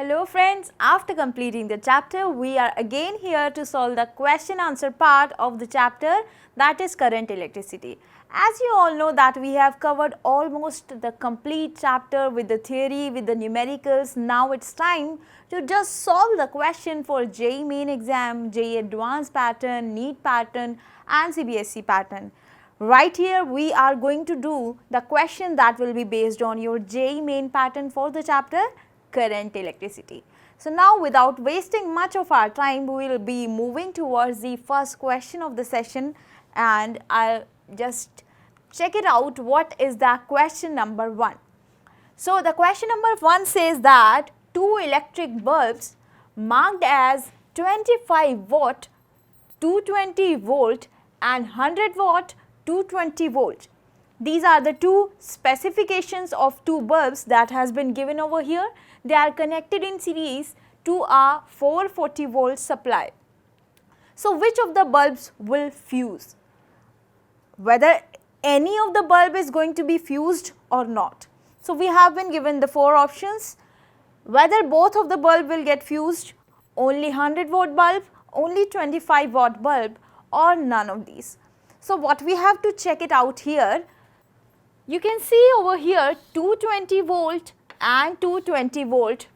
Hello friends, after completing the chapter, we are again here to solve the question answer part of the chapter, that is current electricity. As you all know that we have covered almost the complete chapter with the theory, with the numericals. Now it's time to just solve the question for JEE main exam, JEE advanced pattern, NEET pattern and CBSE pattern. Right here we are going to do the question that will be based on your JEE main pattern for the chapter current electricity. So now without wasting much of our time, we will be moving towards the first question of the session, and I'll just check it out. What is the question number 1? So the question number 1 says that two electric bulbs marked as 25 watt, 220 volt and 100 watt, 220 volt. These are the two specifications of two bulbs that has been given over here. They are connected in series to a 440 volt supply. So which of the bulbs will fuse? Whether any of the bulb is going to be fused or not. So we have been given the 4 options. Whether both of the bulb will get fused, only 100 watt bulb, only 25 watt bulb, or none of these. So what we have to check it out here, you can see over here 220 volt and 220 volt,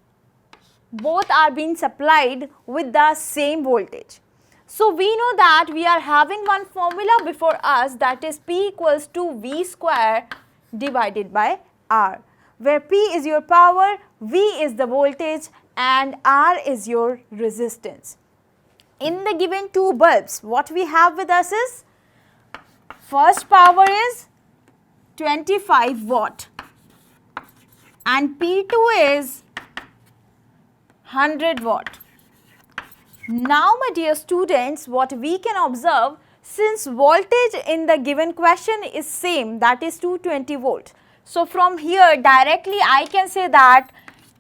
both are being supplied with the same voltage. So we know that we are having one formula before us, that is P equals to V square divided by R, where P is your power, V is the voltage and R is your resistance. In the given two bulbs, what we have with us is, first power is 25 watt and P2 is 100 watt. Now my dear students, what we can observe, since voltage in the given question is same, that is 220 volt. So from here directly I can say that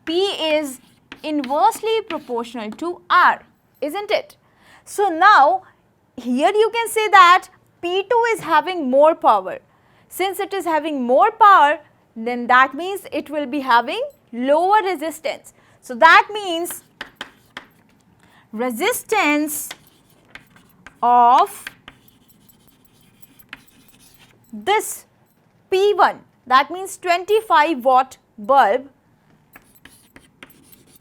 P is inversely proportional to R, isn't it? So now here you can say that P2 is having more power. Since it is having more power, then that means it will be having lower resistance. So that means resistance of this P1, that means 25 watt bulb,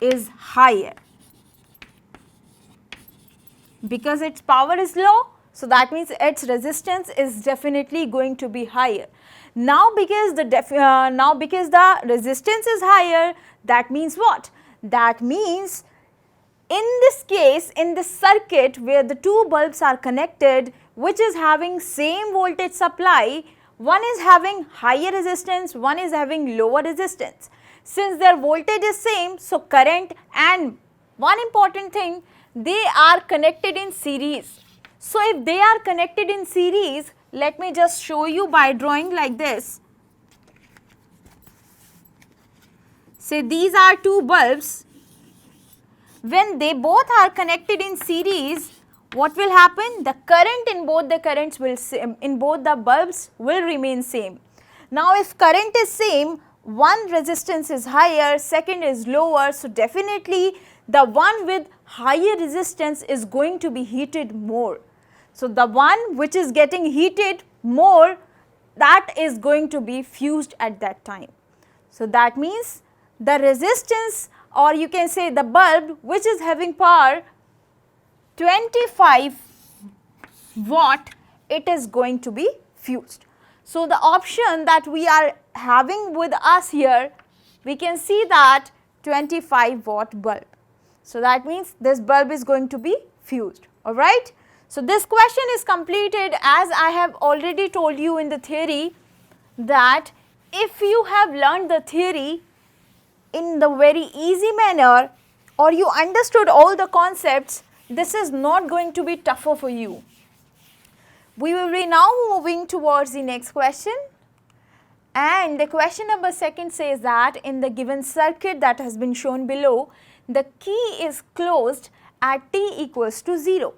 is higher because its power is low. So that means its resistance is definitely going to be higher. Now because the resistance is higher, that means what? That means in this case, in this circuit where the two bulbs are connected, which is having same voltage supply, one is having higher resistance, one is having lower resistance. Since their voltage is same, so current, and one important thing, they are connected in series. So if they are connected in series, let me just show you by drawing like this. Say these are two bulbs. When they both are connected in series, what will happen? The current in both the bulbs will remain same. Now if current is same, one resistance is higher, second is lower, so definitely the one with higher resistance is going to be heated more. So the one which is getting heated more, that is going to be fused at that time. So that means the resistance, or you can say the bulb which is having power 25 watt, it is going to be fused. So the option that we are having with us here, we can see that 25 watt bulb. So that means this bulb is going to be fused, alright. So this question is completed. As I have already told you in the theory that if you have learned the theory in the very easy manner, or you understood all the concepts, this is not going to be tougher for you. We will be now moving towards the next question, and the question number 2 says that in the given circuit that has been shown below, the key is closed at t equals to 0.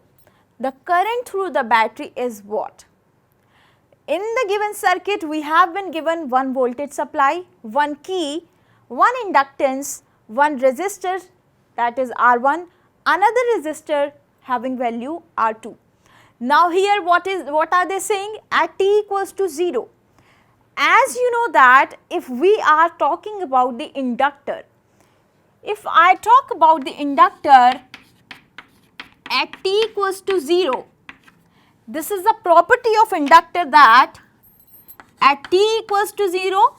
The current through the battery is what? In the given circuit, we have been given one voltage supply, one key, one inductance, one resistor that is R1, another resistor having value R2. Now here what are they saying? At t equals to 0. As you know that if we are talking about the inductor, if I talk about the inductor at t equals to 0, this is the property of inductor that at t equals to 0,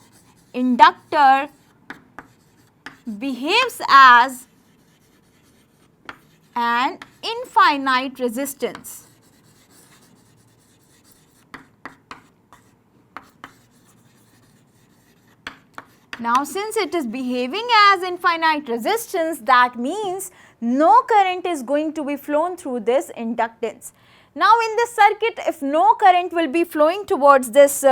inductor behaves as an infinite resistance. Now since it is behaving as infinite resistance, that means no current is going to be flown through this inductance. Now in this circuit, if no current will be flowing towards this,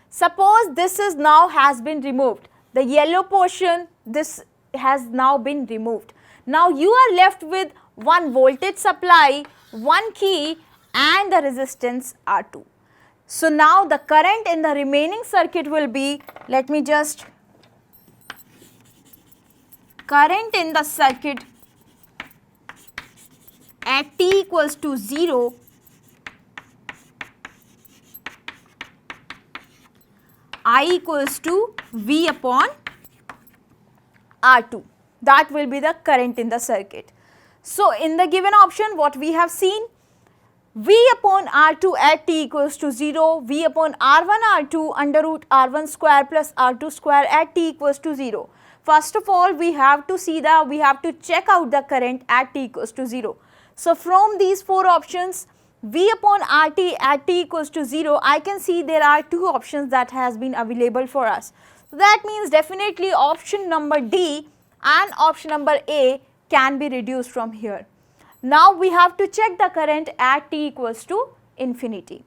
suppose this is now has been removed, the yellow portion, this has now been removed. Now you are left with one voltage supply, one key and the resistance R2. So now the current in the remaining circuit will be, let me just, current in the circuit at t equals to 0 I equals to V upon R2. That will be the current in the circuit. So in the given option, what we have seen, V upon R2 at t equals to 0, V upon R1 R2 under root R1 square plus R2 square at t equals to 0. First of all, we have to see that we have to check out the current at t equals to 0. So from these four options, V upon RT at t equals to 0, I can see there are two options that has been available for us. So that means definitely option number D and option number A can be reduced from here. Now we have to check the current at t equals to infinity.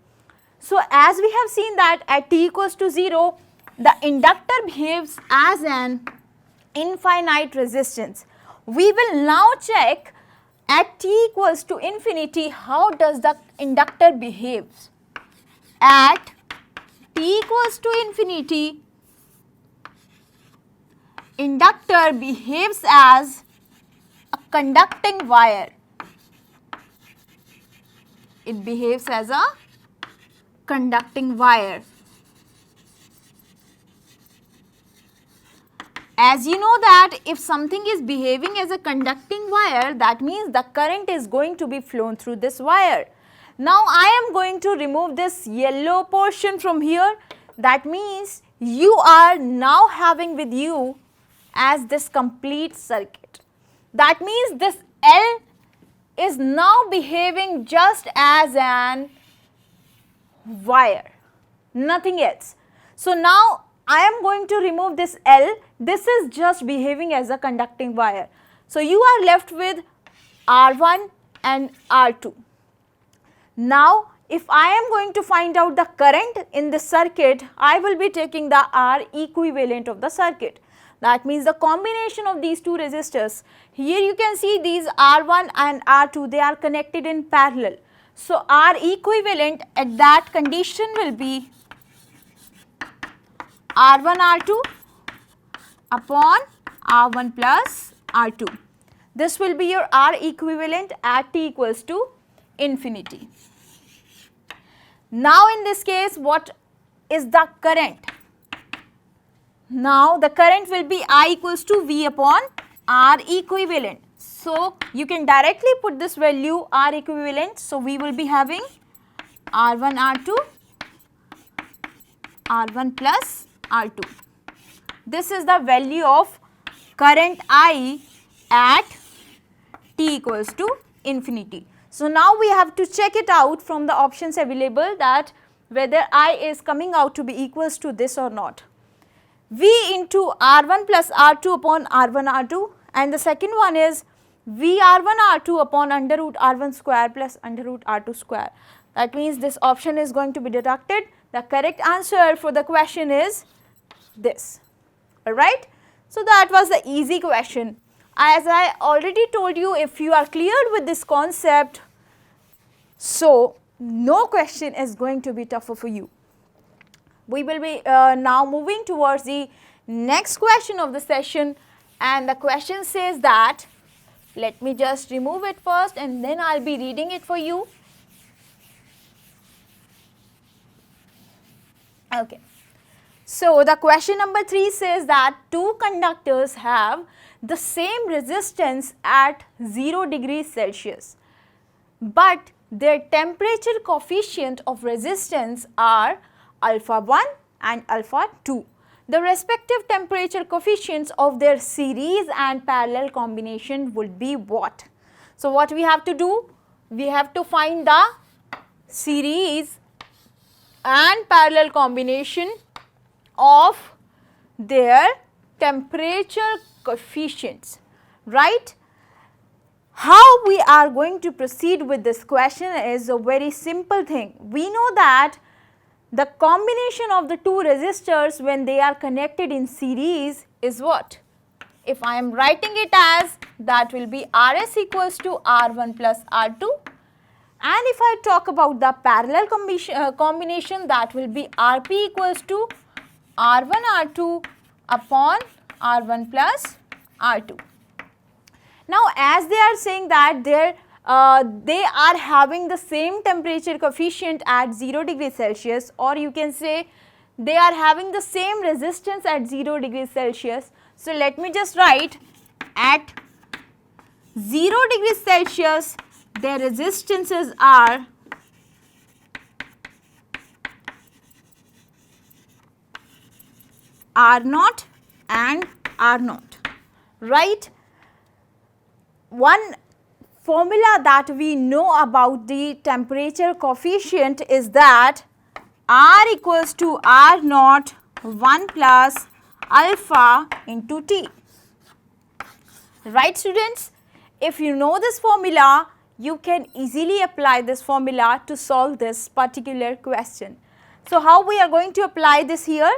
So as we have seen that at t equals to 0, the inductor behaves as an infinite resistance. We will now check at t equals to infinity, how does the inductor behaves? At t equals to infinity, inductor behaves as a conducting wire. It behaves as a conducting wire. As you know that if something is behaving as a conducting wire, that means the current is going to be flown through this wire. Now I am going to remove this yellow portion from here. That means you are now having with you as this complete circuit. That means this L is now behaving just as an wire, nothing else. So now I am going to remove this L. This is just behaving as a conducting wire. So you are left with R1 and R2. Now if I am going to find out the current in this circuit, I will be taking the R equivalent of the circuit. That means the combination of these two resistors. Here you can see these R1 and R2, they are connected in parallel. So R equivalent at that condition will be R1 R2 upon R1 plus R2. This will be your R equivalent at t equals to infinity. Now in this case, what is the current? Now the current will be I equals to V upon R equivalent. So you can directly put this value R equivalent. So we will be having R1 R2 R1 plus R2. This is the value of current I at t equals to infinity. So now we have to check it out from the options available that whether I is coming out to be equals to this or not. V into R1 plus R2 upon R1 R2, and the second one is V R1 R2 upon under root R1 square plus under root R2 square. That means this option is going to be deducted. The correct answer for the question is this. Alright. So that was the easy question. As I already told you, if you are cleared with this concept, so no question is going to be tougher for you. We will be now moving towards the Next question of the session, and the question says that, let me just remove it first and then I'll be reading it for you. Okay. So the question number 3 says that two conductors have the same resistance at 0 degrees Celsius, but their temperature coefficient of resistance are alpha 1 and alpha 2. The respective temperature coefficients of their series and parallel combination would be what? So what we have to do? We have to find the series and parallel combination of their temperature coefficients, right? How we are going to proceed with this question is a very simple thing. We know that the combination of the two resistors when they are connected in series is what? If I am writing it as, that will be Rs equals to R1 plus R2, and if I talk about the parallel combination, that will be Rp equals to R1 R2 upon R1 plus R2. Now as they are saying that they are having the same temperature coefficient at 0 degrees Celsius, or you can say they are having the same resistance at 0 degrees Celsius. So let me just write, at 0 degrees Celsius their resistances are R0 and R0, right? One formula that we know about the temperature coefficient is that R equals to R0 1 plus alpha into T, right students? If you know this formula, you can easily apply this formula to solve this particular question. So how we are going to apply this here?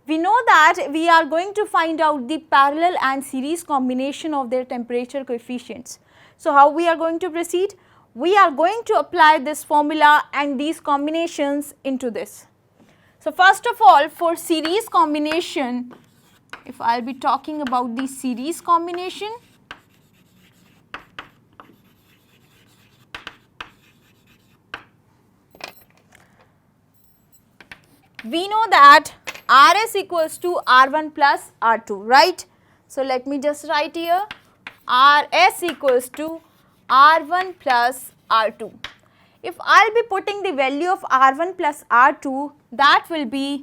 We know that we are going to find out the parallel and series combination of their temperature coefficients. So how we are going to proceed? We are going to apply this formula and these combinations into this. So first of all, for series combination, if I will be talking about the series combination, we know that Rs equals to R1 plus R2, right? So let me just write here, Rs equals to R1 plus R2. If I will be putting the value of R1 plus R2, that will be,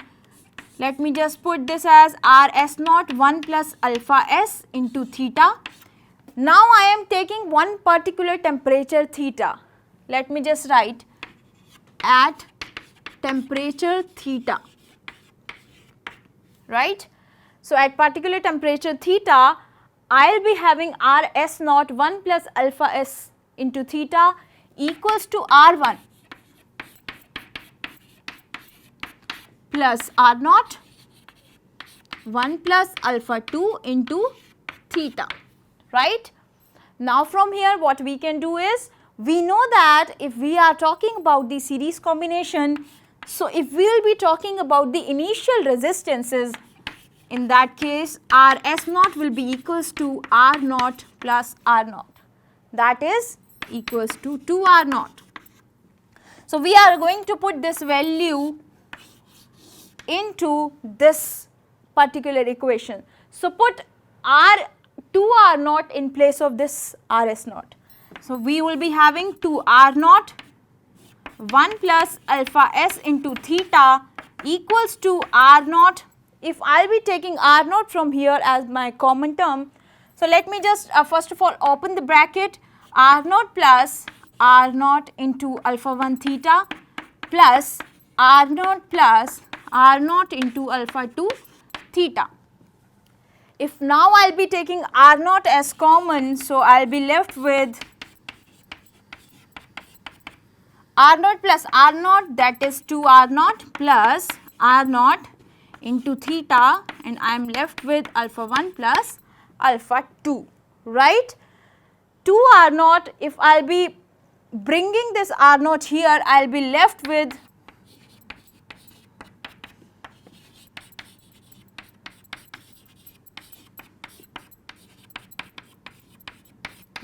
let me just put this as Rs0 1 plus alpha s into theta. Now I am taking one particular temperature theta. Let me just write, at temperature theta, right? So at particular temperature theta, I will be having Rs0 1 plus alpha s into theta equals to R1 plus R0 1 plus alpha 2 into theta, right? Now from here what we can do is, we know that if we are talking about the series combination, so if we will be talking about the initial resistances, in that case Rs0 will be equals to R0 plus R0, that is equals to 2R0. So we are going to put this value into this particular equation. So put R2R0 in place of this Rs0. So we will be having 2R0 1 plus alpha s into theta equals to R0. If I will be taking R0 from here as my common term, so let me just first of all open the bracket, R0 plus R0 into alpha 1 theta plus R0 plus R0 into alpha 2 theta. If now I will be taking R0 as common, so I will be left with R0 plus R0, that is 2R0 plus R0 into theta, and I am left with alpha 1 plus alpha 2, right? 2R0, if I will be bringing this R0 here, I will be left with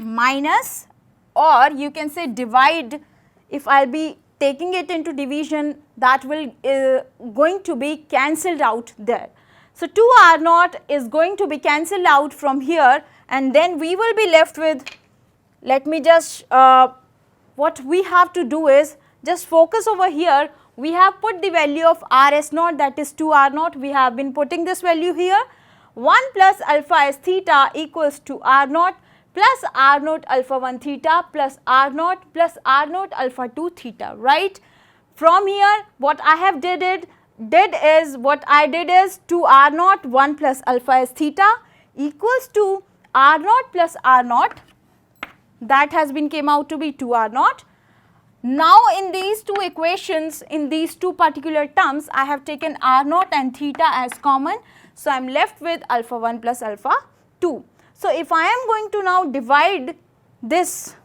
minus, or you can say divide. If I'll be taking it into division, that will going to be cancelled out there. So 2 R naught is going to be cancelled out from here, and then we will be left with, let me just, what we have to do is just focus over here. We have put the value of R S naught, that is 2 R naught. We have been putting this value here. 1 plus alpha S theta equals to R naught plus R naught alpha 1 theta plus R naught plus R naught alpha 2 theta, right? From here, what I have did is 2 R naught 1 plus alpha S theta equals to R naught plus R naught, that has been came out to be 2 R naught. Now in these two equations, in these two particular terms, I have taken R naught and theta as common. So I am left with alpha 1 plus alpha 2. So if I am going to now divide this,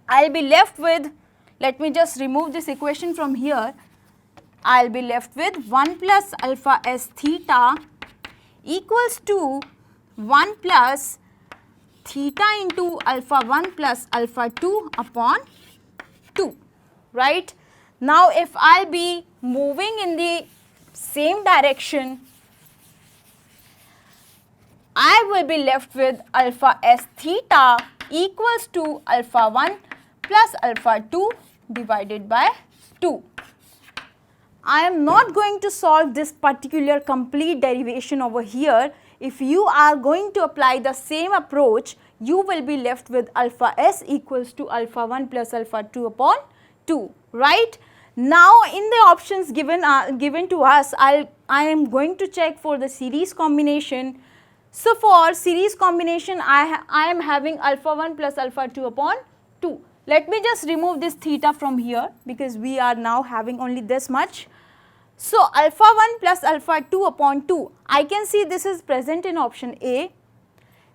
I will be left with, let me just remove this equation from here, I will be left with 1 plus alpha S theta equals to 1 plus theta into alpha 1 plus alpha 2 upon 2, right? Now if I will be moving in the same direction, I will be left with alpha S theta equals to alpha 1 plus alpha 2 divided by 2. I am not going to solve this particular complete derivation over here. If you are going to apply the same approach, you will be left with alpha S equals to alpha 1 plus alpha 2 upon 2, right? Now in the options given to us, I am going to check for the series combination. So for series combination, I am having alpha 1 plus alpha 2 upon 2. Let me just remove this theta from here, because we are now having only this much. So alpha 1 plus alpha 2 upon 2, I can see this is present in option A.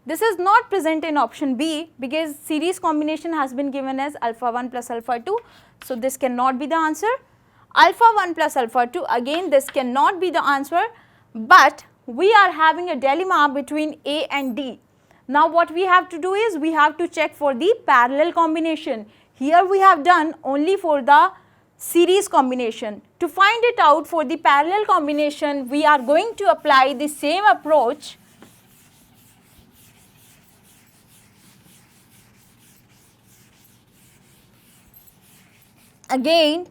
This is not present in option B, because series combination has been given as alpha 1 plus alpha 2. So this cannot be the answer. Alpha 1 plus alpha 2, again this cannot be the answer, but we are having a dilemma between A and D. Now what we have to do is, we have to check for the parallel combination. Here we have done only for the series combination. To find it out for the parallel combination, we are going to apply the same approach. Again,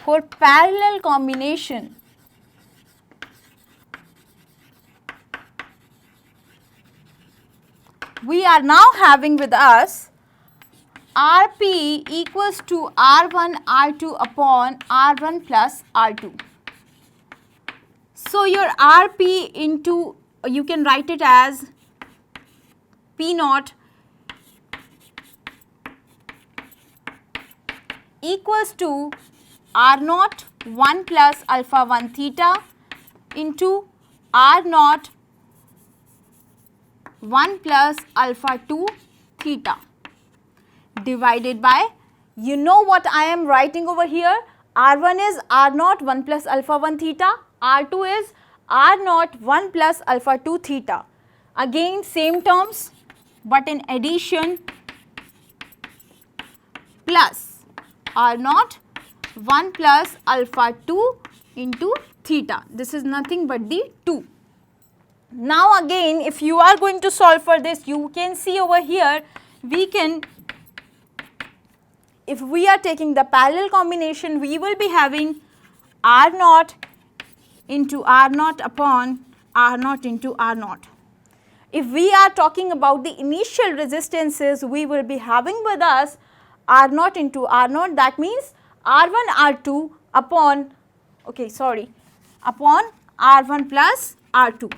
for parallel combination, we are now having with us Rp equals to R1 R2 upon R1 plus R2. So your Rp into, you can write it as P naught equals to R naught 1 plus alpha 1 theta into R naught 1 plus alpha 2 theta divided by, you know what I am writing over here, R1 is R naught 1 plus alpha 1 theta, R2 is R naught 1 plus alpha 2 theta. Again same terms, but in addition, plus R naught 1 plus alpha 2 into theta. This is nothing but the 2. Now again, if you are going to solve for this, you can see over here, we can, if we are taking the parallel combination, we will be having R naught into R naught upon R naught into R naught. If we are talking about the initial resistances, we will be having with us R naught into R naught, that means R1 R2 upon, upon R1 plus R2.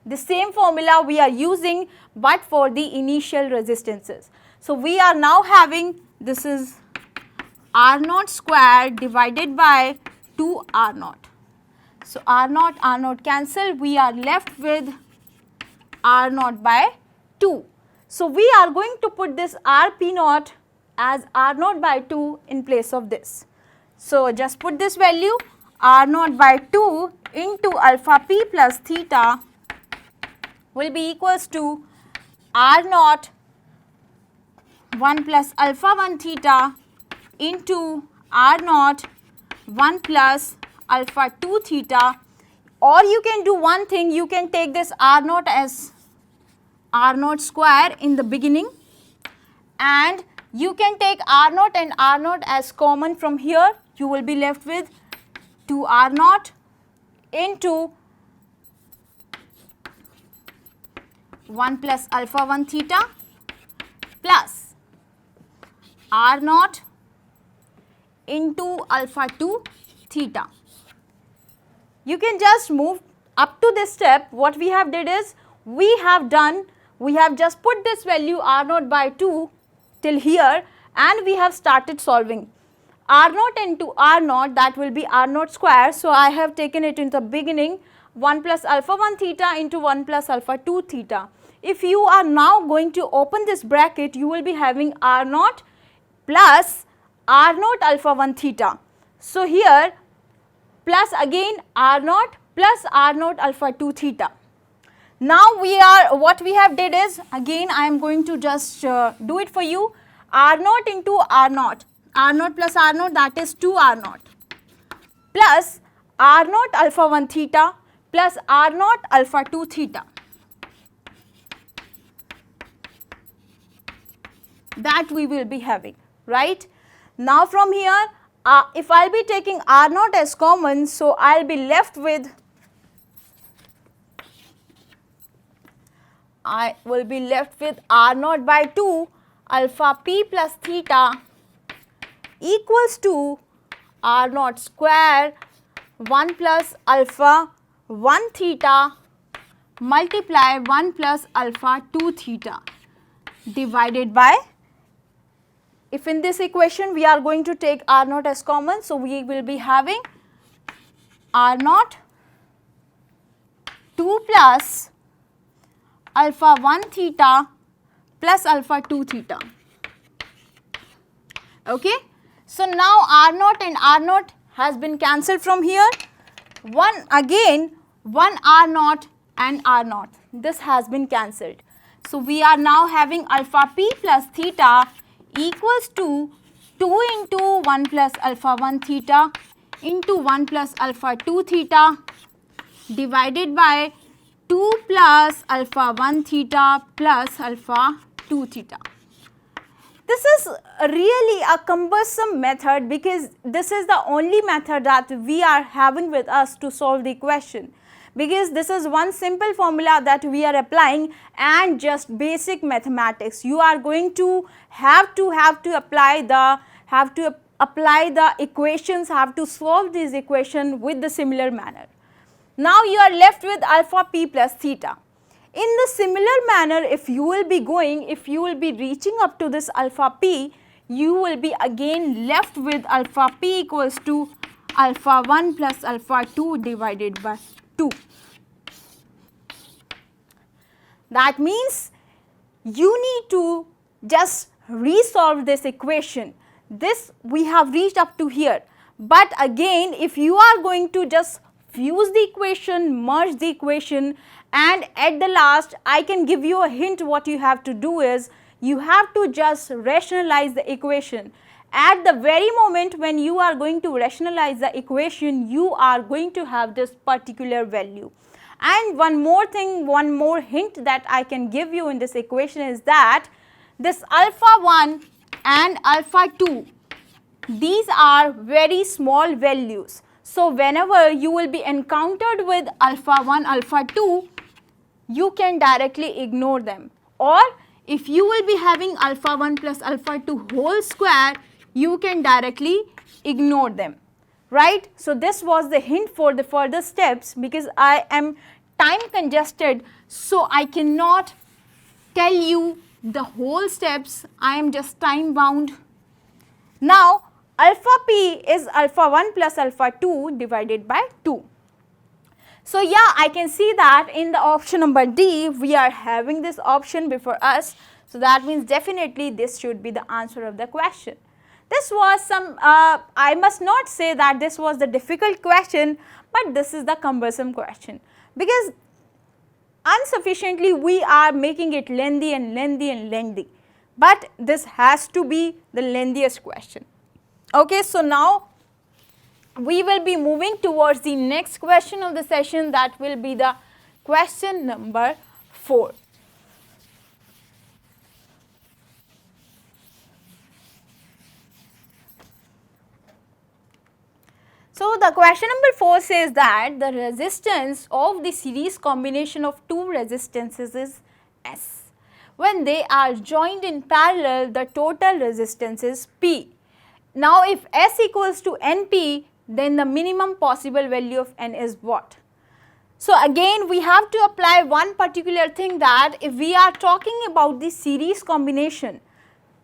The same formula we are using, but for the initial resistances. So we are now having, this is R naught square divided by 2 R naught. So R naught cancel, we are left with R naught by 2. So we are going to put this Rp naught as R naught by 2 in place of this. So just put this value, R naught by 2 into alpha p plus theta will be equals to R naught 1 plus alpha 1 theta into R naught 1 plus alpha 2 theta, or you can do one thing, you can take this R naught as R naught square in the beginning, and you can take R naught and R naught as common from here. You will be left with 2 R naught into 1 plus alpha 1 theta plus R naught into alpha 2 theta. You can just move up to this step. What we have did is, we have just put this value R naught by 2 till here, and we have started solving. R naught into R naught, that will be R naught square. So I have taken it in the beginning, 1 plus alpha 1 theta into 1 plus alpha 2 theta. If you are now going to open this bracket, you will be having R naught plus R naught alpha 1 theta. So here plus again R naught plus R naught alpha 2 theta. Now what we have did is, again I am going to just do it for you. R naught into R naught plus R naught, that is 2 R naught plus R naught alpha 1 theta plus R naught alpha 2 theta. That we will be having, right? Now from here, if I will be taking R naught as common, so I will be left with, R naught by 2 alpha p plus theta equals to R naught square 1 plus alpha 1 theta multiply 1 plus alpha 2 theta divided by, if in this equation we are going to take R naught as common, so we will be having R naught 2 plus alpha 1 theta plus alpha 2 theta. Okay. So now R naught and R naught has been cancelled from here. One R naught and R naught, this has been cancelled. So we are now having alpha p plus theta equals to 2 into 1 plus alpha 1 theta into 1 plus alpha 2 theta divided by 2 plus alpha 1 theta plus alpha 2 theta. This is really a cumbersome method, because this is the only method that we are having with us to solve the equation, because this is one simple formula that we are applying and just basic mathematics. You are going to have to apply the equations, have to solve this equation with the similar manner. Now you are left with alpha p plus theta. In the similar manner, if you will be reaching up to this alpha p, you will be again left with alpha p equals to alpha 1 plus alpha 2 divided by 2. That means you need to just resolve this equation. This we have reached up to here, but again if you are going to just fuse the equation, merge the equation, and at the last I can give you a hint. What you have to do is, you have to just rationalize the equation. At the very moment when you are going to rationalize the equation, you are going to have this particular value. And one more thing, one more hint that I can give you in this equation is that this alpha 1 and alpha 2, these are very small values. So whenever you will be encountered with alpha 1, alpha 2, you can directly ignore them. Or if you will be having alpha 1 plus alpha 2 whole square, you can directly ignore them, right? So this was the hint for the further steps, because I am time congested, so I cannot tell you the whole steps. I am just time bound. Now alpha p is alpha 1 plus alpha 2 divided by 2. So yeah, I can see that in the option number D, we are having this option before us. So that means definitely this should be the answer of the question. This was some, I must not say that this was the difficult question, but this is the cumbersome question, because insufficiently we are making it lengthy and lengthy and lengthy, but this has to be the lengthiest question. Okay, so now we will be moving towards the next question of the session, that will be the question number 4. So the question number 4 says that the resistance of the series combination of two resistances is S. When they are joined in parallel, the total resistance is P. Now if S equals to NP, then the minimum possible value of N is what? So again we have to apply one particular thing, that if we are talking about the series combination,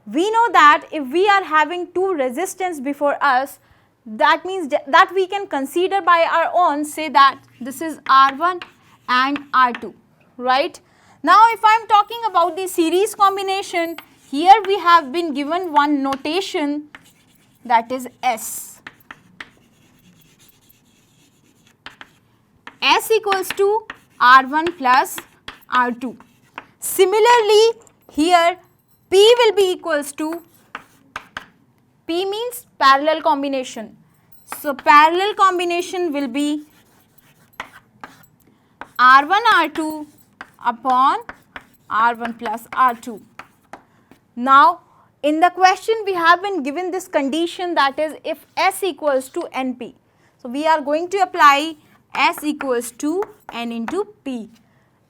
we know that if we are having two resistance before us, that means that we can consider by our own, say that this is R1 and R2, right. Now if I am talking about the series combination, here we have been given one notation, that is S. S equals to R1 plus R2. Similarly, here P will be equals to, P means parallel combination. So parallel combination will be R1 R2 upon R1 plus R2. Now in the question we have been given this condition, that is if S equals to NP. So we are going to apply S equals to N into P.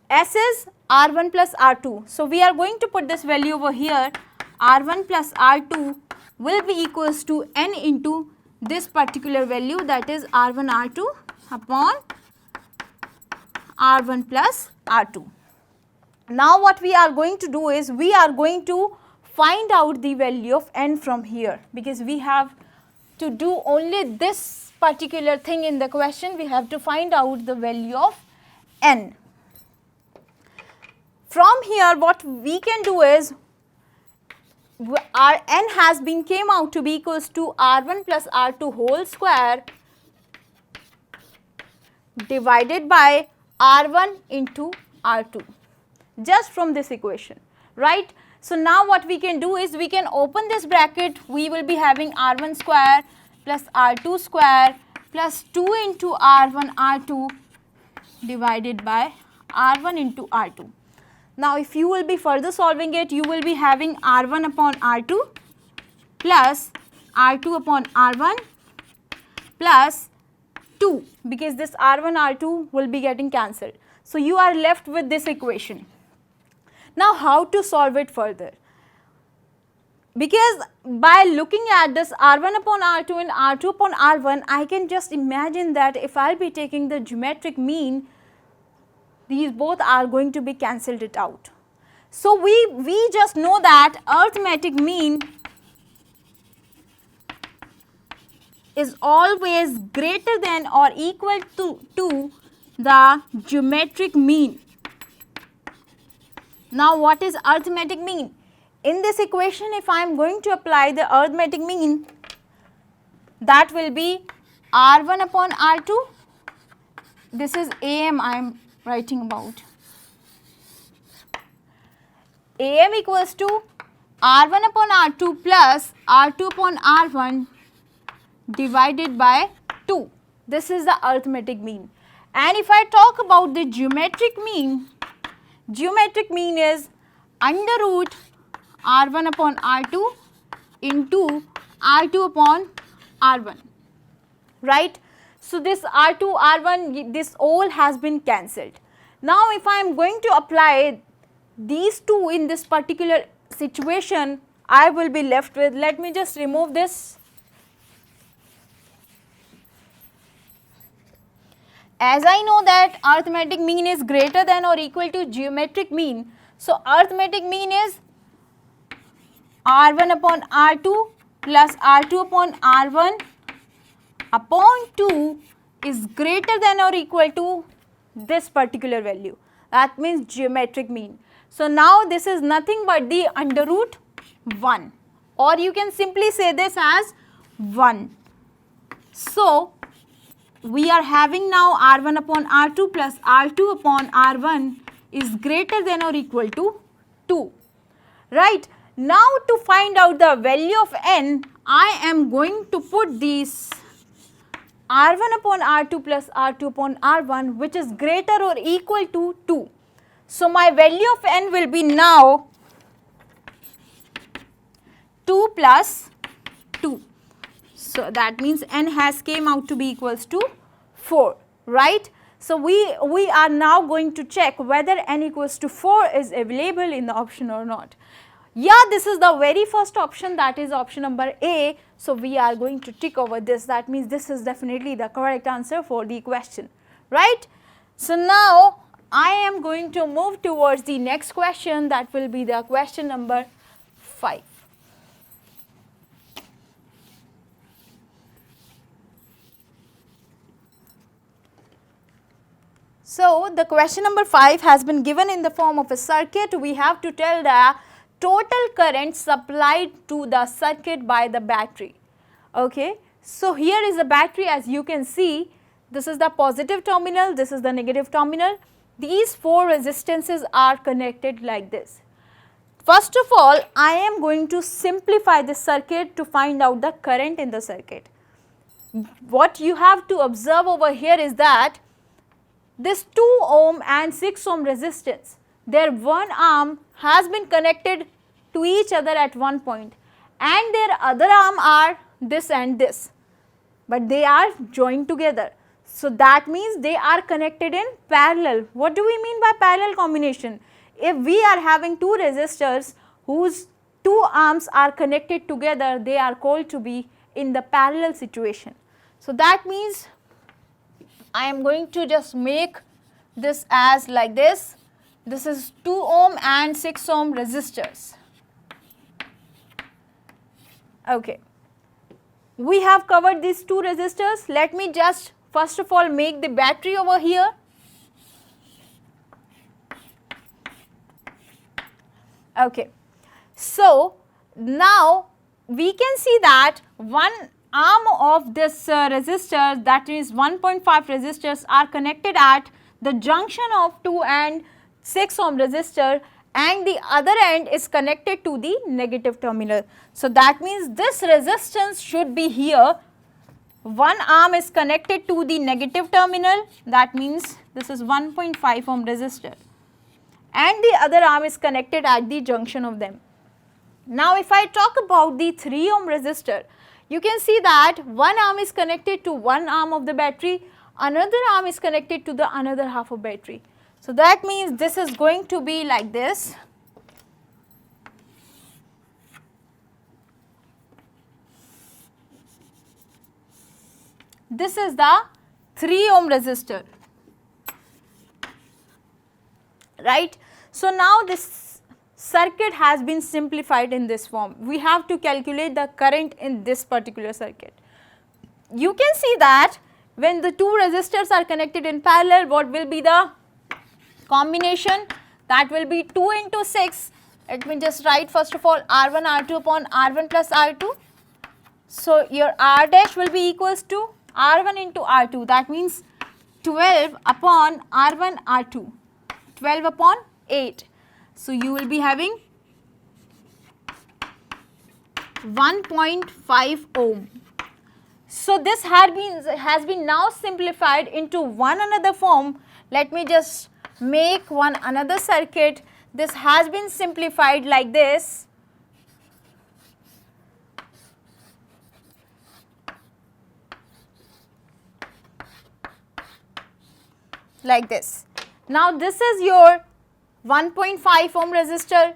S is R1 plus R2. So we are going to put this value over here, R1 plus R2 will be equals to N into this particular value, that is R1 R2 upon R1 plus R2. Now what we are going to do is, we are going to find out the value of N from here, because we have to do only this particular thing in the question. We have to find out the value of N. From here what we can do is, our N has been came out to be equals to R1 plus R2 whole square divided by R1 into R2, just from this equation, right. So now what we can do is, we can open this bracket, we will be having R1 square plus R2 square plus 2 into R1 R2 divided by R1 into R2. Now if you will be further solving it, you will be having R1 upon R2 plus R2 upon R1 plus 2, because this R1 R2 will be getting cancelled. So you are left with this equation. Now how to solve it further? Because by looking at this R1 upon R2 and R2 upon R1, I can just imagine that if I will be taking the geometric mean, these both are going to be cancelled it out. So we just know that arithmetic mean is always greater than or equal to the geometric mean. Now what is arithmetic mean? In this equation, if I am going to apply the arithmetic mean, that will be R1 upon R2. This is AM I am writing about. AM equals to R1 upon R2 plus R2 upon R1 divided by 2. This is the arithmetic mean. And if I talk about the geometric mean is under root R1 upon R2 into R2 upon R1, right. So this R2, R1, this all has been cancelled. Now if I am going to apply these two in this particular situation, I will be left with, let me just remove this. As I know that arithmetic mean is greater than or equal to geometric mean, so arithmetic mean is R1 upon R2 plus R2 upon R1 upon 2 is greater than or equal to this particular value. That means geometric mean. So now this is nothing but the under root 1, or you can simply say this as 1. So we are having now R1 upon R2 plus R2 upon R1 is greater than or equal to 2. Right. Now to find out the value of n, I am going to put these R1 upon R2 plus R2 upon R1, which is greater or equal to 2. So my value of n will be now 2 plus 2. So that means n has came out to be equals to 4, right? So we are now going to check whether n equals to 4 is available in the option or not. Yeah, this is the very first option, that is option number A. So we are going to tick over this. That means this is definitely the correct answer for the question, right? So now I am going to move towards the next question, that will be the question number 5. So the question number 5 has been given in the form of a circuit. We have to tell the total current supplied to the circuit by the battery. Okay. So here is the battery, as you can see, this is the positive terminal, this is the negative terminal. These 4 resistances are connected like this. First of all, I am going to simplify this circuit to find out the current in the circuit. What you have to observe over here is that this 2 ohm and 6 ohm resistance, their one arm has been connected to each other at one point, and their other arm are this and this, but they are joined together. So that means they are connected in parallel. What do we mean by parallel combination? If we are having 2 resistors whose 2 arms are connected together, they are called to be in the parallel situation. So that means I am going to just make this as like this. This is 2 ohm and 6 ohm resistors. Okay. We have covered these 2 resistors. Let me just first of all make the battery over here. Okay. So now we can see that one arm of this resistor, that is 1.5 resistors, are connected at the junction of 2 and 6 ohm resistor, and the other end is connected to the negative terminal. So that means this resistance should be here. One arm is connected to the negative terminal, that means this is 1.5 ohm resistor, and the other arm is connected at the junction of them. Now if I talk about the 3 ohm resistor, you can see that one arm is connected to one arm of the battery, another arm is connected to the another half of battery. So that means this is going to be like this. This is the 3 ohm resistor, right? So now this circuit has been simplified in this form. We have to calculate the current in this particular circuit. You can see that when the 2 resistors are connected in parallel, what will be the combination? That will be 2 into 6. Let me just write first of all R1 R2 upon R1 plus R2. So your R dash will be equals to R1 into R2, that means 12 upon R1 R2, 12 upon 8. So you will be having 1.5 ohm. So this has been now simplified into one another form. Let me just make one another circuit. This has been simplified like this. Like this. Now this is your 1.5 ohm resistor.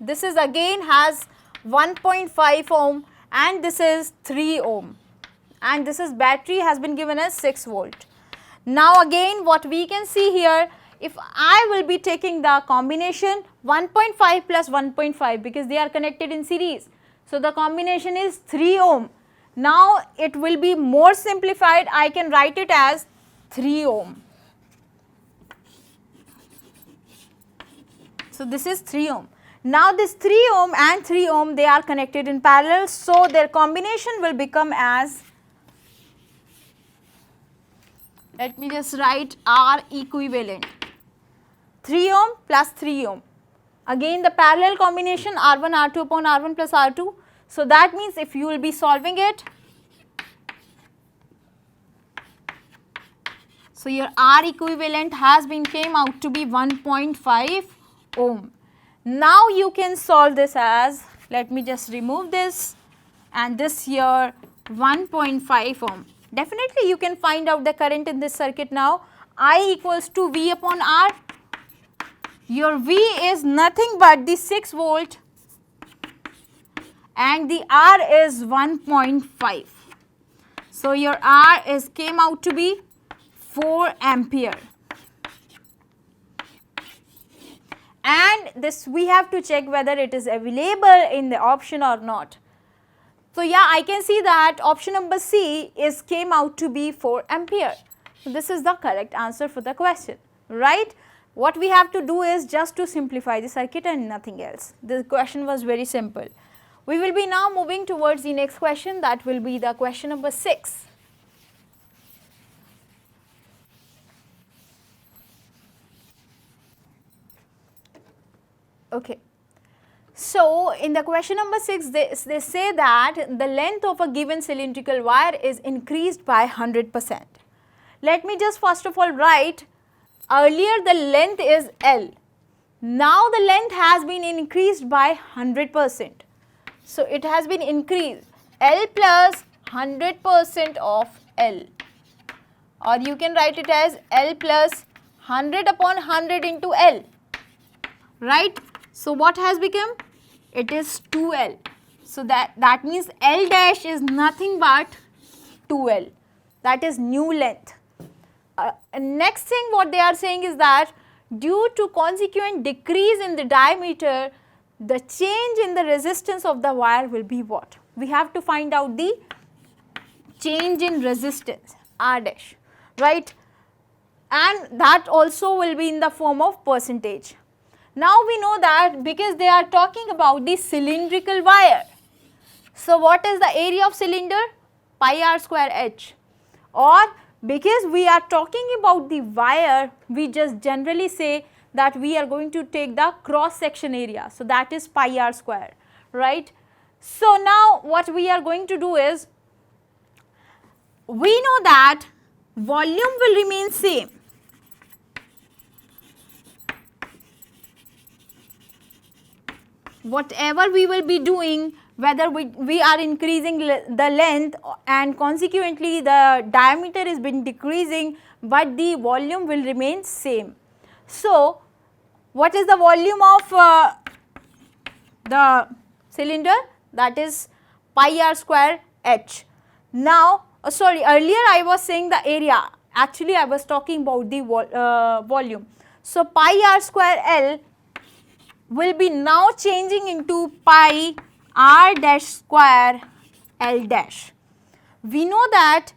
This is again has 1.5 ohm, and this is 3 ohm, and this is battery has been given as 6 volt. Now again what we can see here, if I will be taking the combination 1.5 plus 1.5 because they are connected in series. So the combination is 3 ohm. Now it will be more simplified. I can write it as 3 ohm. So this is 3 ohm. Now this 3 ohm and 3 ohm, they are connected in parallel, so their combination will become as, let me just write R equivalent. 3 ohm plus 3 ohm. Again the parallel combination R1 R2 upon R1 plus R2. So that means if you will be solving it, so your R equivalent has been came out to be 1.5 ohm. Now you can solve this as, let me just remove this and this here 1.5 ohm. Definitely you can find out the current in this circuit now. I equals to V upon R. Your V is nothing but the 6 volt and the R is 1.5. So your R is came out to be 4 ampere. And this we have to check whether it is available in the option or not. So yeah, I can see that option number C is came out to be 4 ampere. So this is the correct answer for the question, right? What we have to do is just to simplify the circuit and nothing else. The question was very simple. We will be now moving towards the next question, that will be the question number 6. Okay. So in the question number 6, they say that the length of a given cylindrical wire is increased by 100%. Let me just first of all write, earlier the length is L. Now the length has been increased by 100%. So it has been increased L plus 100% of L, or you can write it as L plus 100 upon 100 into L, right? So what has become? It is 2L. So that means L dash is nothing but 2L. That is new length. Next thing what they are saying is that due to consequent decrease in the diameter, the change in the resistance of the wire will be what? We have to find out the change in resistance, R dash, right? And that also will be in the form of percentage. Now we know that because they are talking about the cylindrical wire. So what is the area of cylinder? Pi r square h. Or because we are talking about the wire, we just generally say that we are going to take the cross section area. So that is pi r square, right? So now what we are going to do is, we know that volume will remain same. Whatever we will be doing, whether we are increasing the length and consequently the diameter is been decreasing, but the volume will remain same. So what is the volume of the cylinder? That is pi r square h. Now earlier I was saying the area, actually I was talking about the volume. So pi r square L will be now changing into pi r dash square L dash. We know that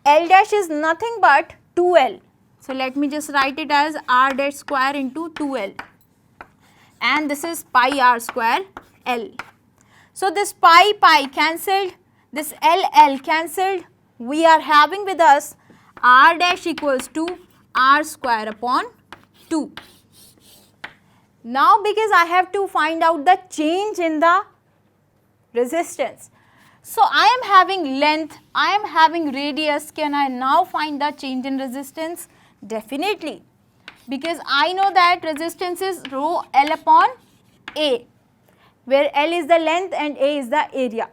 L dash is nothing but 2L. So let me just write it as r dash square into 2L, and this is pi r square L. So this pi cancelled, this L cancelled, we are having with us r dash equals to r square upon 2. Now because I have to find out the change in the resistance. So I am having length, I am having radius, can I now find the change in resistance? Definitely, because I know that resistance is rho L upon A, where L is the length and A is the area.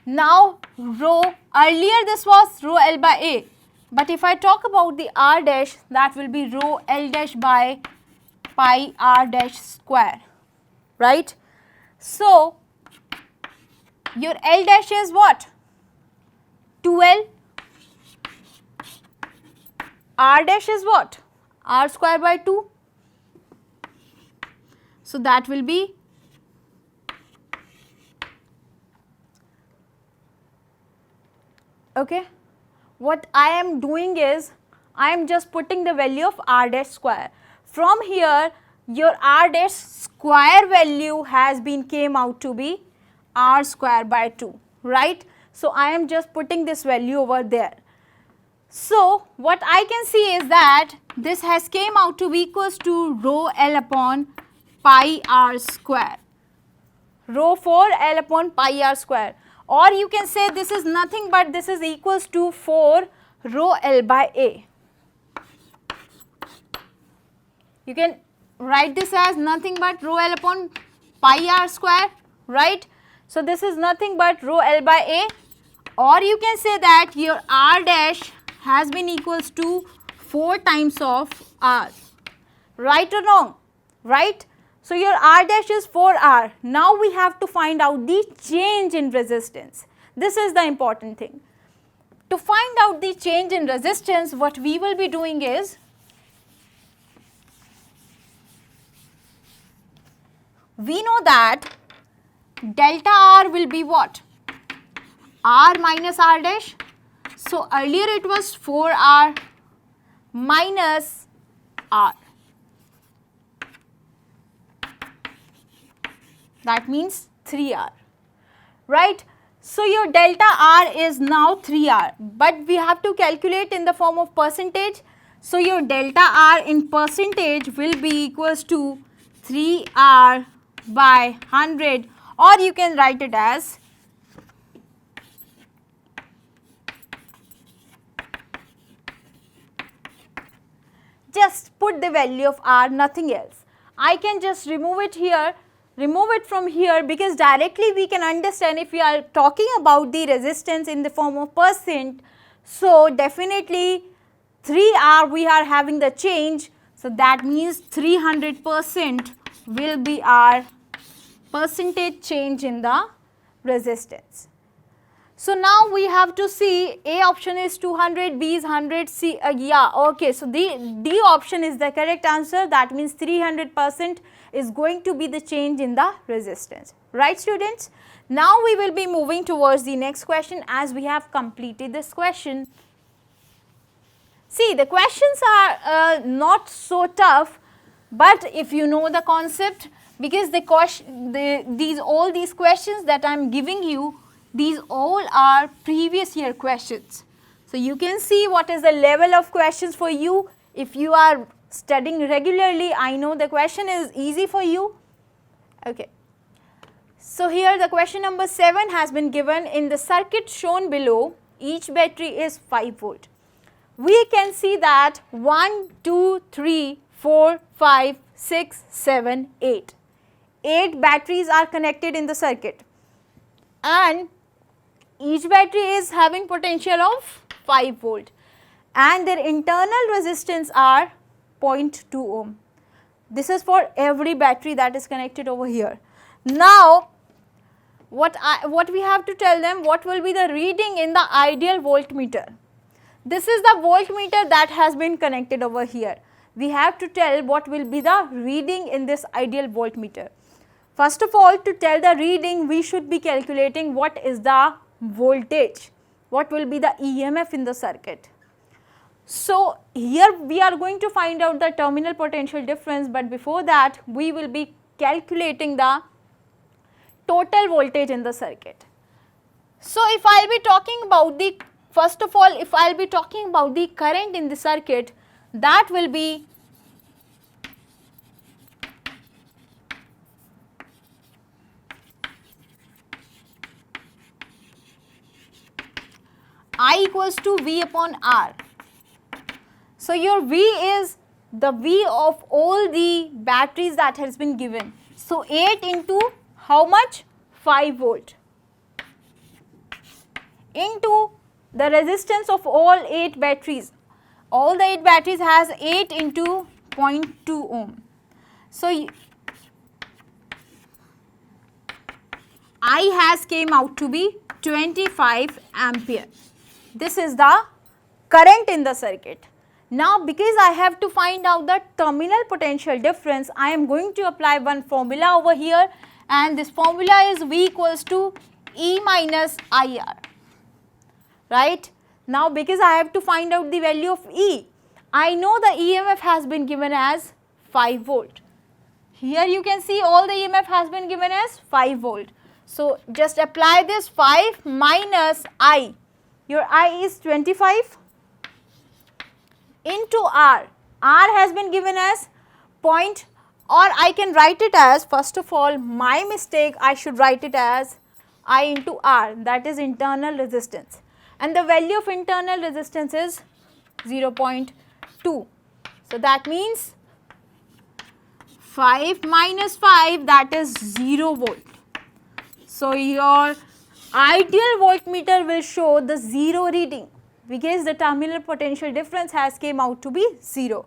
Now rho, earlier this was rho L by A, but if I talk about the R dash, that will be rho L dash by pi r dash square, right? So your L dash is what? 2L. R dash is what? R square by 2. So that will be okay. What I am doing is, I am just putting the value of r dash square. From here your r dash square value has been came out to be r square by 2, right? So I am just putting this value over there. So what I can see is that this has came out to be equals to rho L upon pi r square. Rho for L upon pi r square, or you can say this is nothing but this is equals to 4 rho L by A. You can write this as nothing but rho L upon pi r square, right? So this is nothing but rho L by A, or you can say that your r dash has been equals to 4 times of r, right or wrong, right? So your r dash is 4r. Now we have to find out the change in resistance. This is the important thing. To find out the change in resistance, what we will be doing is, we know that delta r will be what? R minus r dash. So earlier it was 4r minus r. That means 3r, right? So your delta r is now 3r, but we have to calculate in the form of percentage. So your delta r in percentage will be equals to 3r by 100, or you can write it as just put the value of r, nothing else. I can just remove it here, remove it from here, because directly we can understand if we are talking about the resistance in the form of percent. So definitely 3r we are having the change, so that means 300% will be our percentage change in the resistance. So now we have to see, A option is 200, B is 100, C, yeah, okay, so the D option is the correct answer. That means 300% is going to be the change in the resistance, right students? Now we will be moving towards the next question as we have completed this question. See, the questions are not so tough, but if you know the concept, because all these questions that I am giving you, these all are previous year questions. So you can see what is the level of questions for you. If you are studying regularly, I know the question is easy for you. Okay. So here the question number 7 has been given. In the circuit shown below, each battery is 5 volt. We can see that 1, 2, 3, 4, 5, 6, 7, 8. 8 batteries are connected in the circuit, and each battery is having potential of 5 volt, and their internal resistance are 0.2 ohm. This is for every battery that is connected over here. Now what we have to tell them, what will be the reading in the ideal voltmeter. This is the voltmeter that has been connected over here. We have to tell what will be the reading in this ideal voltmeter. First of all, to tell the reading, we should be calculating what is the voltage, what will be the EMF in the circuit. So here we are going to find out the terminal potential difference, but before that we will be calculating the total voltage in the circuit. So if I will be talking about the, first of all, if I will be talking about the current in the circuit, that will be I equals to V upon R. So your V is the V of all the batteries that has been given. So 8 into how much? 5 volt into the resistance of all 8 batteries. All the 8 batteries has 8 into 0.2 ohm. So I has came out to be 25 ampere. This is the current in the circuit. Now because I have to find out the terminal potential difference, I am going to apply one formula over here, and this formula is V equals to E minus IR, right? Now because I have to find out the value of E, I know the EMF has been given as 5 volt. Here you can see all the EMF has been given as 5 volt. So just apply this 5 minus I. Your I is 25. into R. R has been given as point, or I can write it as, first of all, my mistake, I should write it as I into R, that is internal resistance, and the value of internal resistance is 0.2. So that means 5 minus 5, that is 0 volt. So your ideal voltmeter will show the 0 reading because the terminal potential difference has came out to be 0.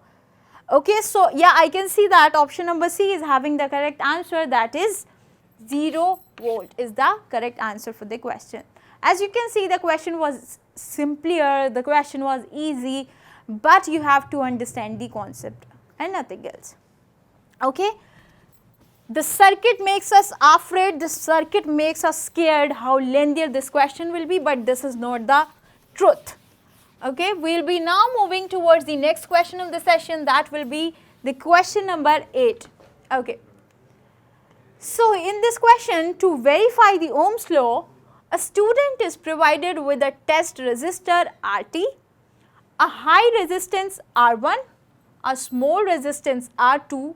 Okay, so yeah, I can see that option number C is having the correct answer, that is 0 volt is the correct answer for the question. As you can see, the question was simpler, the question was easy, but you have to understand the concept and nothing else. Okay. The circuit makes us afraid, the circuit makes us scared how lengthier this question will be, but this is not the truth. Okay, we will be now moving towards the next question of the session, that will be the question number 8. Okay. So in this question, to verify the Ohm's law, a student is provided with a test resistor RT, a high resistance R1, a small resistance R2,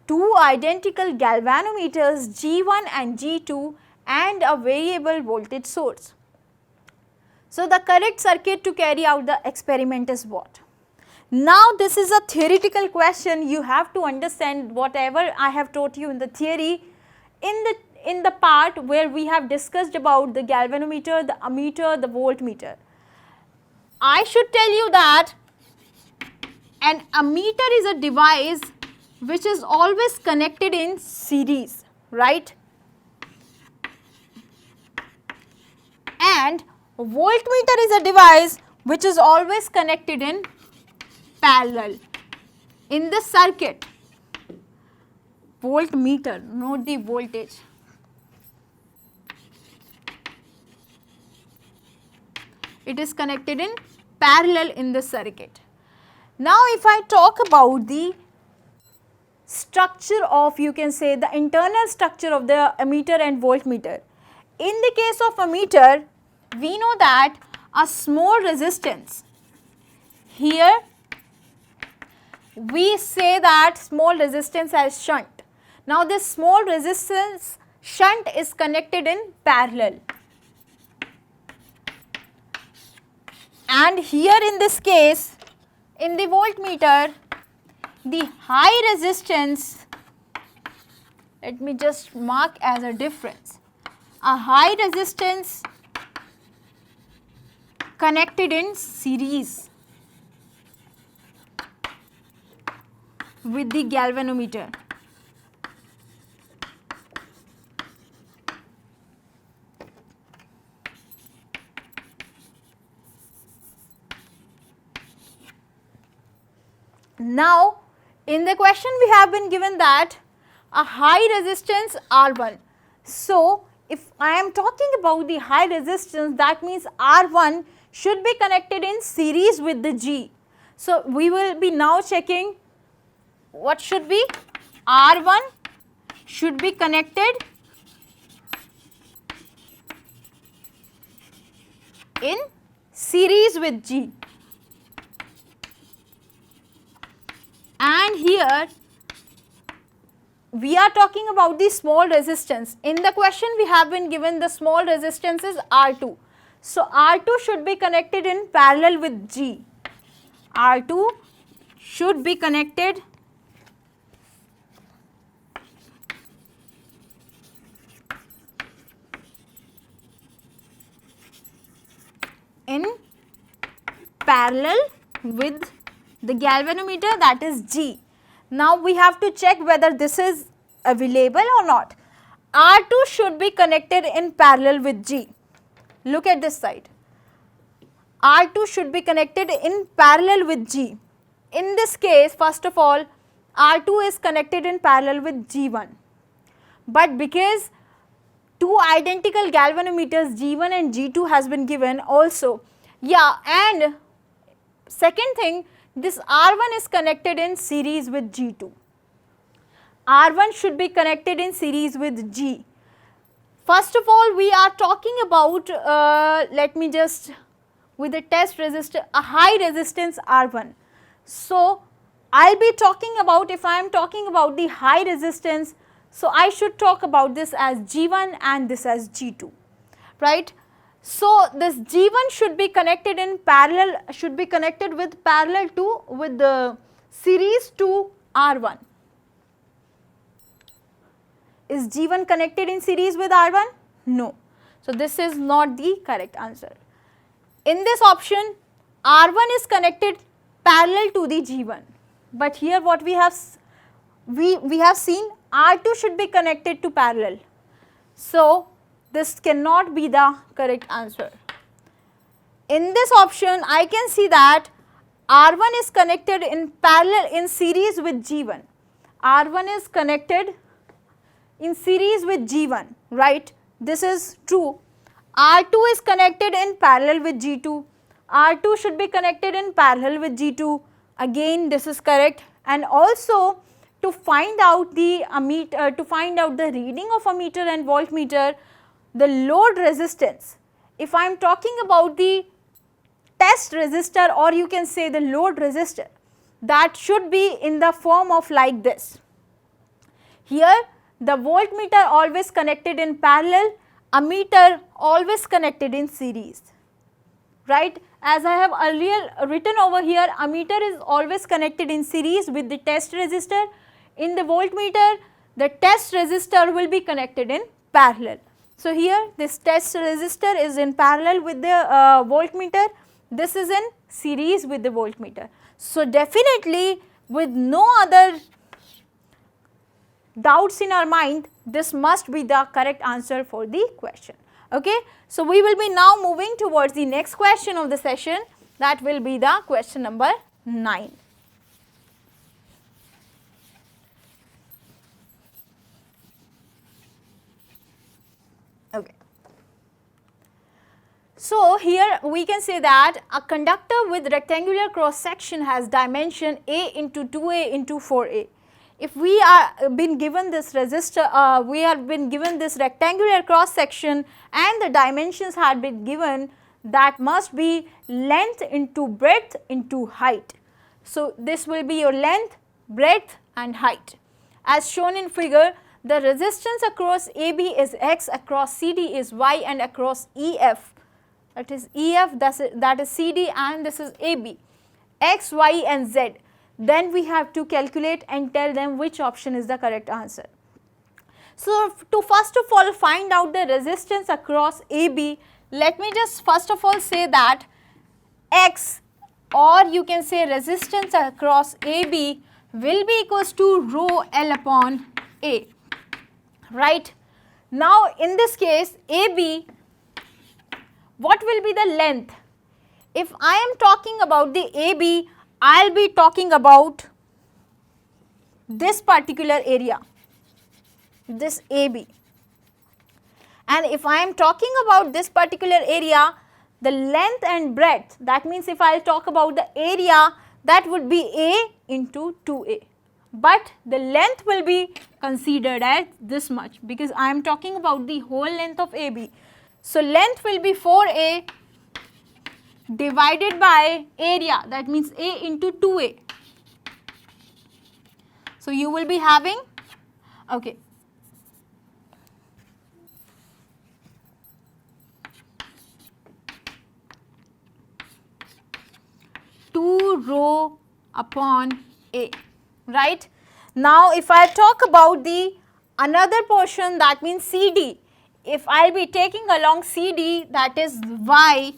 two identical galvanometers G1 and G2 and a variable voltage source. So the correct circuit to carry out the experiment is what? Now this is a theoretical question, you have to understand whatever I have taught you in the theory in the part where we have discussed about the galvanometer, the ammeter, the voltmeter. I should tell you that an ammeter is a device which is always connected in series, right? And voltmeter is a device which is always connected in parallel. In the circuit, voltmeter, note the voltage. It is connected in parallel in the circuit. Now if I talk about the structure of, you can say, the internal structure of the ammeter and voltmeter. In the case of ammeter, we know that a small resistance, here we say that small resistance as shunt. Now this small resistance shunt is connected in parallel, and here in this case, in the voltmeter, the high resistance, let me just mark as a difference, a high resistance connected in series with the galvanometer. Now in the question we have been given that a high resistance R1. So if I am talking about the high resistance, that means R1 should be connected in series with the G. So we will be now checking what should be, R1 should be connected in series with G. And here we are talking about the small resistance. In the question we have been given the small resistance is R2. So R2 should be connected in parallel with G. R2 should be connected in parallel with the galvanometer, that is G. Now we have to check whether this is available or not. R2 should be connected in parallel with G. Look at this side. R2 should be connected in parallel with G. In this case, first of all, R2 is connected in parallel with G1. But because two identical galvanometers G1 and G2 has been given also, yeah, and second thing, this R1 is connected in series with G2. R1 should be connected in series with G. First of all, we are talking about, let me just, with a test resistor, a high resistance R1. So I'll be talking about, if I am talking about the high resistance, so I should talk about this as G1 and this as G2, right. So this G1 should be connected in parallel, should be connected with the series to R1. Is G1 connected in series with R1? No. So this is not the correct answer. In this option, R1 is connected parallel to the G1, but here what we have seen, R2 should be connected to parallel. So this cannot be the correct answer. In this option, I can see that R1 is connected in parallel in series with G1. R1 is connected in series with G1, right? This is true. R2 is connected in parallel with G2. R2 should be connected in parallel with G2. Again, this is correct. And also, to find out the reading of ammeter and voltmeter, the load resistance, if I am talking about the test resistor, or you can say the load resistor, that should be in the form of like this. Here the voltmeter always connected in parallel, ammeter always connected in series, right. As I have earlier written over here, ammeter is always connected in series with the test resistor. In the voltmeter, the test resistor will be connected in parallel. So here this test resistor is in parallel with the voltmeter, this is in series with the voltmeter. So definitely, with no other doubts in our mind, this must be the correct answer for the question. Okay. So we will be now moving towards the next question of the session, that will be the question number 9. Okay. So here we can say that a conductor with rectangular cross section has dimension A into 2A into 4A. If we are been given this resistor, we have been given this rectangular cross section and the dimensions had been given, that must be length into breadth into height. So this will be your length, breadth and height. As shown in figure, the resistance across AB is X, across CD is Y and across EF, that is EF, that is CD and this is AB, X, Y and Z. Then we have to calculate and tell them which option is the correct answer. So to first of all find out the resistance across AB, let me just first of all say that X, or you can say resistance across AB, will be equals to rho L upon A, right. Now in this case AB, what will be the length? If I am talking about the AB, I will be talking about this particular area, this AB. And if I am talking about this particular area, the length and breadth, that means if I will talk about the area, that would be A into 2A. But the length will be considered as this much, because I am talking about the whole length of AB. So length will be 4A divided by area, that means A into 2A. So you will be having, okay, rho upon A, right. Now if I talk about the another portion, that means CD, if I will be taking along CD, that is Y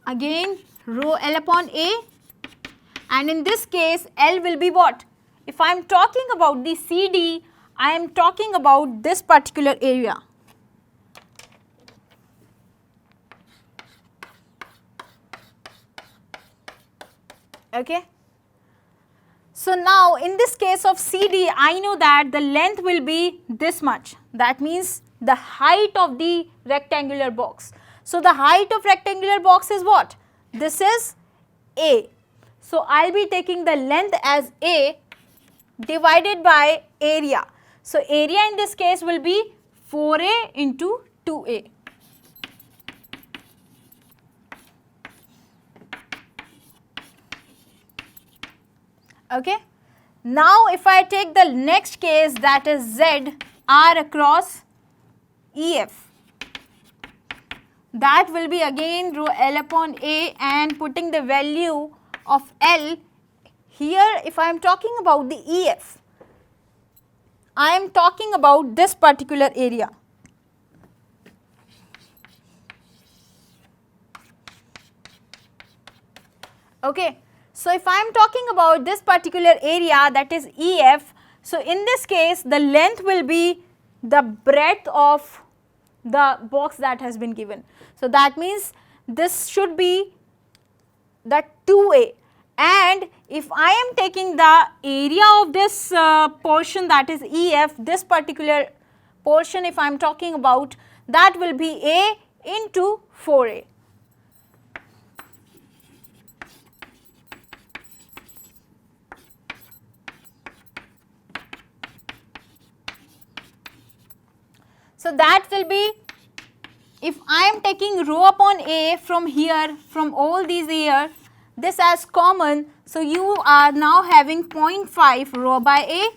again rho L upon A, and in this case L will be what? If I am talking about the CD, I am talking about this particular area. Okay. So now in this case of CD, I know that the length will be this much, that means the height of the rectangular box. So the height of rectangular box is what? This is A. So I will be taking the length as A divided by area. So area in this case will be 4A into 2A. Okay. Now if I take the next case, that is Z R across EF, that will be again rho L upon A, and putting the value of L here. If I am talking about the EF, I am talking about this particular area. Okay. So if I am talking about this particular area, that is EF, so in this case the length will be the breadth of the box that has been given. So that means this should be the 2A, and if I am taking the area of this portion, that is EF, this particular portion if I am talking about, that will be A into 4A. So that will be, if I am taking rho upon A from here, from all these here, this as common, so you are now having 0.5 rho by A,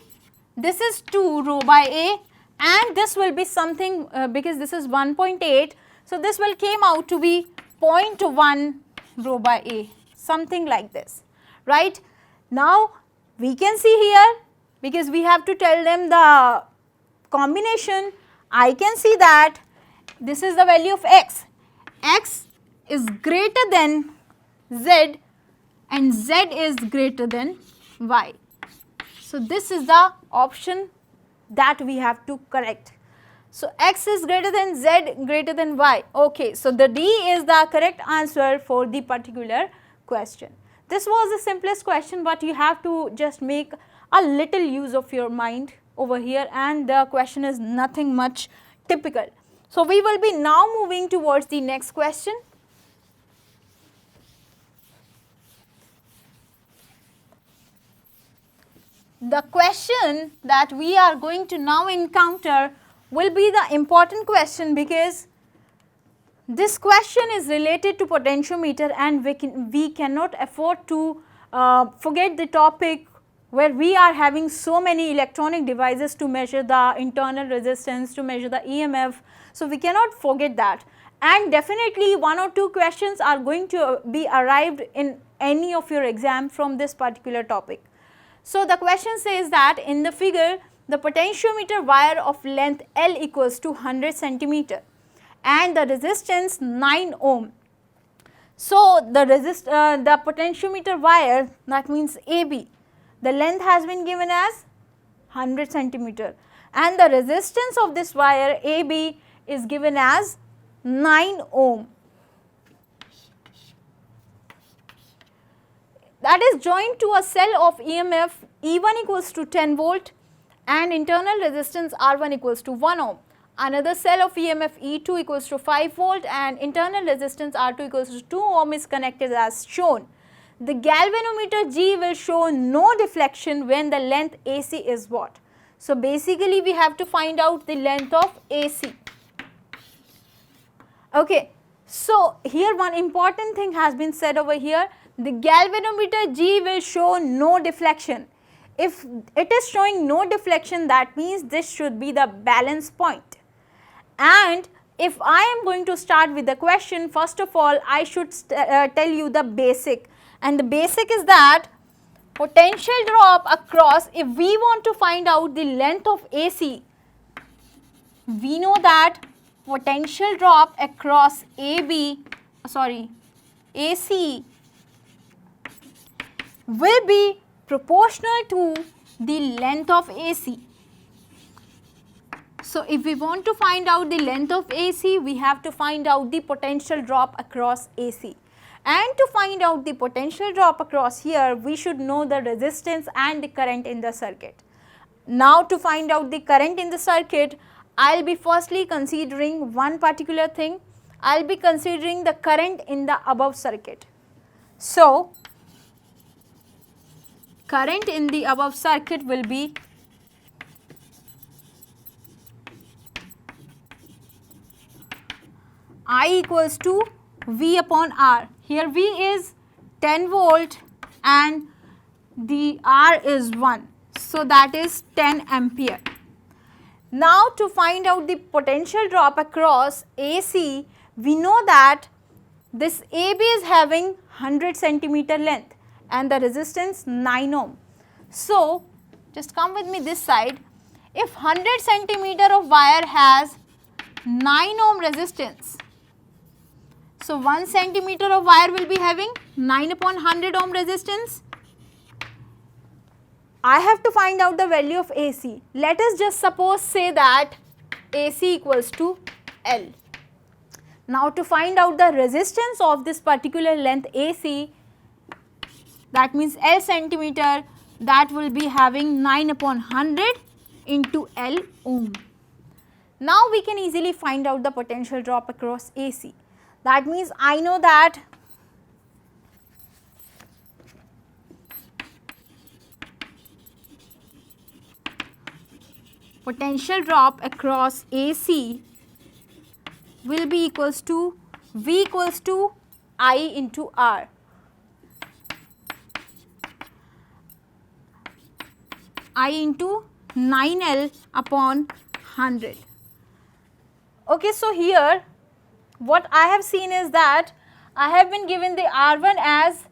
this is 2 rho by A, and this will be something because this is 1.8, so this will came out to be 0.1 rho by A, something like this, right. Now we can see here, because we have to tell them the combination, I can see that this is the value of x. X is greater than z and z is greater than y. So this is the option that we have to correct. So x is greater than z greater than y. Okay, so the D is the correct answer for the particular question. This was the simplest question, but you have to just make a little use of your mind over here, and the question is nothing much typical. So we will be now moving towards the next question. The question that we are going to now encounter will be the important question, because this question is related to potentiometer, and we cannot afford to forget the topic where we are having so many electronic devices to measure the internal resistance, to measure the EMF. So we cannot forget that, and definitely 1 or 2 questions are going to be arrived in any of your exam from this particular topic. So the question says that in the figure, the potentiometer wire of length L equals to 100 centimeter and the resistance 9 ohm. So the potentiometer wire, that means AB, the length has been given as 100 centimeter and the resistance of this wire AB is given as 9 ohm. That is joined to a cell of EMF E1 equals to 10 volt and internal resistance R1 equals to 1 ohm. Another cell of EMF E2 equals to 5 volt and internal resistance R2 equals to 2 ohm is connected as shown. The galvanometer G will show no deflection when the length AC is what? So basically we have to find out the length of AC. Okay, so here one important thing has been said over here. The galvanometer G will show no deflection. If it is showing no deflection, that means this should be the balance point. And if I am going to start with the question, first of all I should tell you the basic, and the basic is that potential drop across, if we want to find out the length of AC, we know that potential drop across AC will be proportional to the length of AC. So if we want to find out the length of AC, we have to find out the potential drop across AC. And to find out the potential drop across here, we should know the resistance and the current in the circuit. Now to find out the current in the circuit, I will be firstly considering one particular thing. I will be considering the current in the above circuit. So current in the above circuit will be I equals to V upon R. Here V is 10 volt and the R is 1. So that is 10 ampere. Now to find out the potential drop across AC, we know that this AB is having 100 centimeter length and the resistance 9 ohm. So just come with me this side. If 100 centimeter of wire has 9 ohm resistance, so 1 centimeter of wire will be having 9 upon 100 ohm resistance. I have to find out the value of AC. Let us just suppose say that AC equals to L. Now to find out the resistance of this particular length AC, that means L centimeter, that will be having 9 upon 100 into L ohm. Now we can easily find out the potential drop across AC. That means I know that potential drop across AC will be equals to V equals to I into R. I into 9L upon 100. Okay, so here what I have seen is that I have been given the R1 as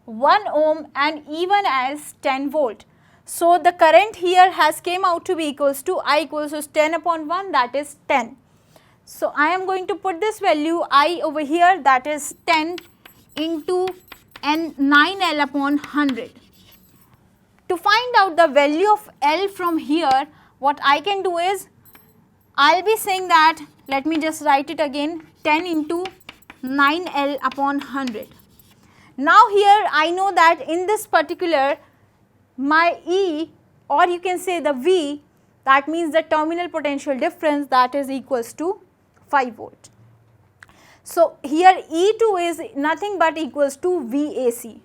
1 ohm and E1 as 10 volt. So the current here has came out to be equals to I equals to 10 upon 1, that is 10. So I am going to put this value I over here, that is 10 into 9L upon 100. To find out the value of L from here, what I can do is, I will be saying that, let me just write it again, 10 into 9L upon 100. Now here I know that in this particular my E, or you can say the V, that means the terminal potential difference, that is equals to 5 volt. So here E2 is nothing but equals to VAC.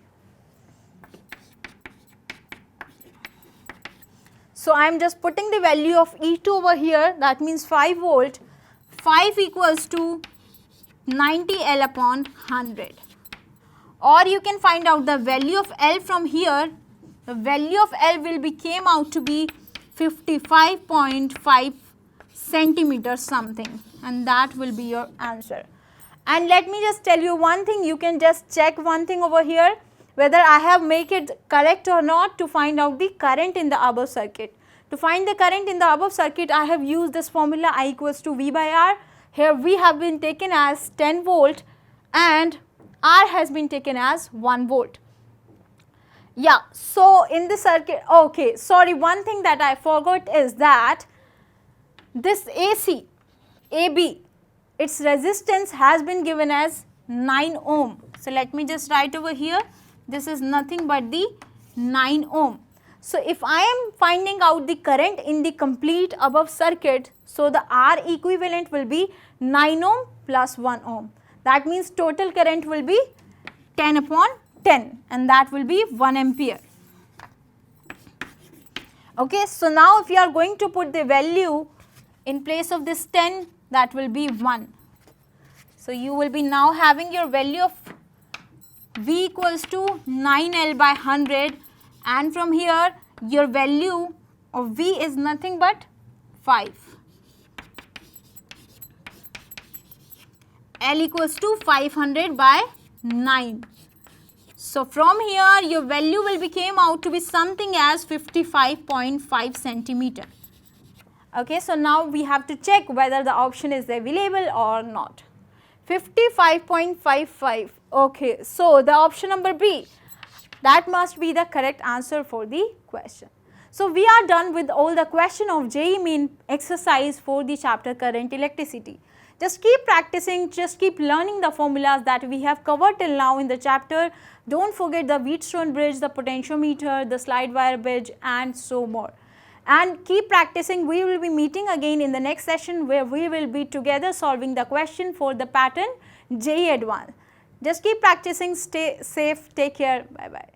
So I am just putting the value of E2 over here, that means 5 volt, 5 equals to 90L upon 100. Or you can find out the value of L from here. The value of L will be came out to be 55.5 centimeters something, and that will be your answer. And let me just tell you one thing, you can just check one thing over here, whether I have make it correct or not, to find out the current in the above circuit. To find the current in the above circuit, I have used this formula I equals to V by R. Here V have been taken as 10 volt and R has been taken as 1 volt. Yeah, so in the circuit, okay, sorry, one thing that I forgot is that this AC, AB, its resistance has been given as 9 ohm. So let me just write over here, this is nothing but the 9 ohm. So if I am finding out the current in the complete above circuit, so the R equivalent will be 9 ohm plus 1 ohm. That means total current will be 10 upon 10, and that will be 1 ampere. Okay, so now if you are going to put the value in place of this 10, that will be 1. So you will be now having your value of V equals to 9L by 100, and from here your value of V is nothing but 5. L equals to 500 by 9. So from here your value will be came out to be something as 55.5 centimeter. Okay, so now we have to check whether the option is available or not. 55.55. Okay, so the option number B, that must be the correct answer for the question. So we are done with all the question of JEE Main exercise for the chapter current electricity. Just keep practicing, just keep learning the formulas that we have covered till now in the chapter. Don't forget the Wheatstone bridge, the potentiometer, the slide wire bridge, and so more. And keep practicing. We will be meeting again in the next session where we will be together solving the question for the pattern JEE Advanced. Just keep practicing, stay safe, take care, bye bye.